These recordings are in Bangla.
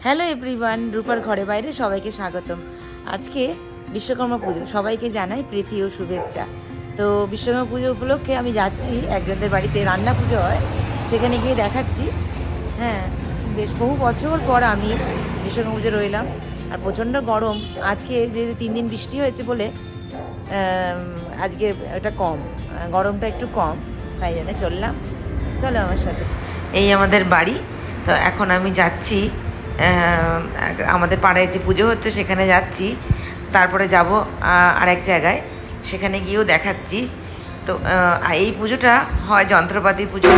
হ্যালো এভরিওয়ান, রূপার ঘরে বাইরে সবাইকে স্বাগতম। আজকে বিশ্বকর্মা পুজো, সবাইকে জানাই প্রীতি ও শুভেচ্ছা। তো বিশ্বকর্মা পুজো উপলক্ষে আমি যাচ্ছি একজনদের বাড়িতে, রান্না পুজো হয়, সেখানে গিয়ে দেখাচ্ছি। হ্যাঁ, বেশ বহু বছর পর আমি বিশ্বকর্মা পুজো রইলাম। আর প্রচণ্ড গরম, আজকে যে 3 দিন বৃষ্টি হয়েছে বলে আজকে ওটা কম, গরমটা একটু কম, তাই জন্য চলো আমার সাথে। এই আমাদের বাড়ি। তো এখন আমি যাচ্ছি আমাদের পাড়ায় যে পুজো হচ্ছে সেখানে যাচ্ছি, তারপরে যাব আরেক জায়গায়, সেখানে গিয়েও দেখাচ্ছি। তো এই পুজোটা হয় যন্ত্রপাতি পুজো।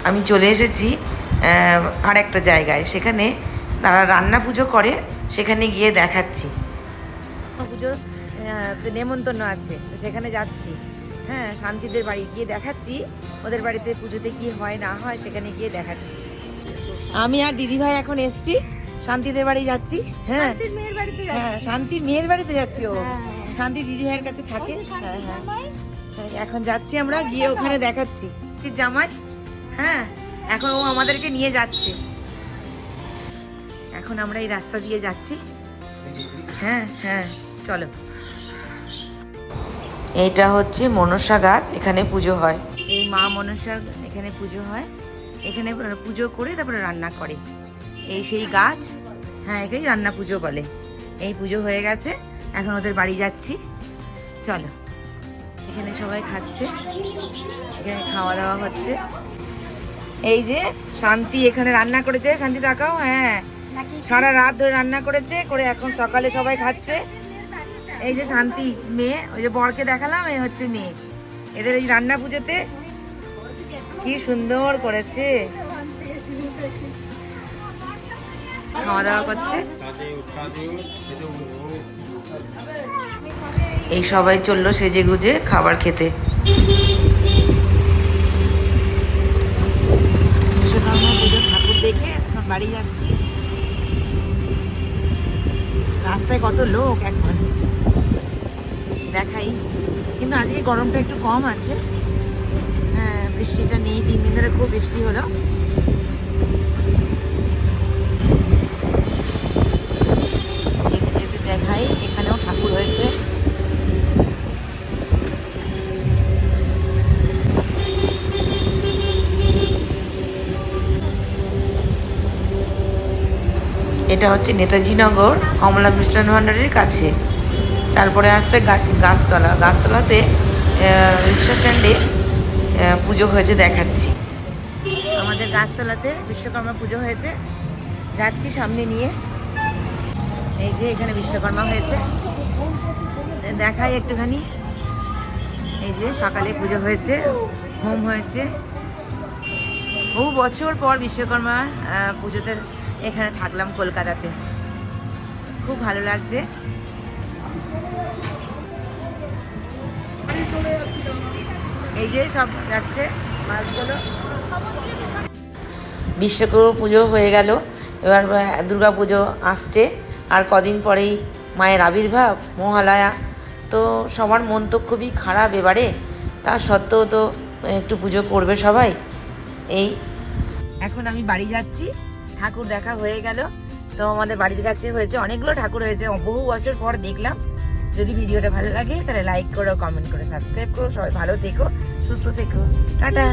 আমি চলে এসেছি আর একটা জায়গায়, সেখানে তারা রান্না পুজো করে, সেখানে গিয়ে দেখাচ্ছি। পুজোর নেমন্তন্ন আছে, তো সেখানে যাচ্ছি। হ্যাঁ, শান্তিদের বাড়ি গিয়ে দেখাচ্ছি, ওদের বাড়িতে পুজোতে কি হয় না হয় সেখানে গিয়ে দেখাচ্ছি। আমি আর দিদিভাই এখন এসছি, শান্তিদের বাড়ি যাচ্ছি। হ্যাঁ হ্যাঁ, শান্তির মেয়ের বাড়িতে যাচ্ছি। ও শান্তি দিদিভাইয়ের কাছে থাকে। হ্যাঁ হ্যাঁ, এখন যাচ্ছি আমরা, গিয়ে ওখানে দেখাচ্ছি জামাই। হ্যাঁ, এখন ও আমাদেরকে নিয়ে যাচ্ছে। এখন আমরা এই রাস্তা দিয়ে যাচ্ছি। হ্যাঁ হ্যাঁ, চলো। এইটা হচ্ছে মনসা গাছ, এখানে পুজো হয়। এই মা মনসার এখানে পুজো হয়, এখানে পুজো করে তারপরে রান্না করে। এই সেই গাছ। হ্যাঁ, এটাই রান্না পুজো বলে। এই পুজো হয়ে গেছে, এখন ওদের বাড়ি যাচ্ছি। চলো। এখানে সবাই খাচ্ছে, এখানে খাওয়া দাওয়া হচ্ছে। এই যে শান্তি এখানে রান্না করেছে, শান্তি দেখাও। হ্যাঁ, সারা রাত ধরে রান্না করেছে, করে এখন সকালে সবাই খাচ্ছে। এই যে শান্তি মেয়ে, ওই যে বরকে দেখালাম, এই হচ্ছে মেয়ে। এদের এই রান্না পুজোতে কি সুন্দর করেছে, খাওয়া দাওয়া করছে। এই সবাই চললো সেজে গুজে খাবার খেতে। পুজোর ঠাকুর দেখে এখন বাড়ি যাচ্ছি। রাস্তায় কত লোক এখন দেখাই, কিন্তু আজকে গরমটা একটু কম আছে। হ্যাঁ, বৃষ্টিটা নেই, 3 দিন ধরে খুব বৃষ্টি হলো। যেতে যেতে দেখাই, এখানেও ঠাকুর হয়েছে। এটা হচ্ছে নেতাজি নগর কমলা মিষ্টান্ন ভাণ্ডারের কাছে। তারপরে আসতে গাছতলাতে রিক্সা স্ট্যান্ডে পুজো হয়েছে, দেখাচ্ছি। আমাদের গাছতলাতে বিশ্বকর্মা পুজো হয়েছে, যাচ্ছি সামনে নিয়ে। এই যে এখানে বিশ্বকর্মা হয়েছে, দেখাই একটুখানি। এই যে সকালে পুজো হয়েছে, হোম হয়েছে। বহু বছর পর বিশ্বকর্মা পুজোতে এখানে থাকলাম কলকাতাতে, খুব ভালো লাগছে। এই যে সব যাচ্ছে মাছগুলো। বিশ্বকর্মা পুজো হয়ে গেল, এবার দুর্গা পুজো আসছে, আর কদিন পরেই মায়ের আবির্ভাব, মহালয়া। তো সবার মন তো খুবই খারাপ এবারে, তা সত্ত্বেও তো একটু পুজো করবে সবাই। এই এখন আমি বাড়ি যাচ্ছি, ঠাকুর দেখা হয়ে গেল। তো আমাদের বাড়ির কাছে হয়েছে, অনেকগুলো ঠাকুর হয়েছে, বহু বছর পর দেখলাম। যদি ভিডিওটা ভালো লাগে তাহলে লাইক করো, কমেন্ট করো, সাবস্ক্রাইব করো। সবাই ভালো থেকো, সুস্থ থেকো, টাটা।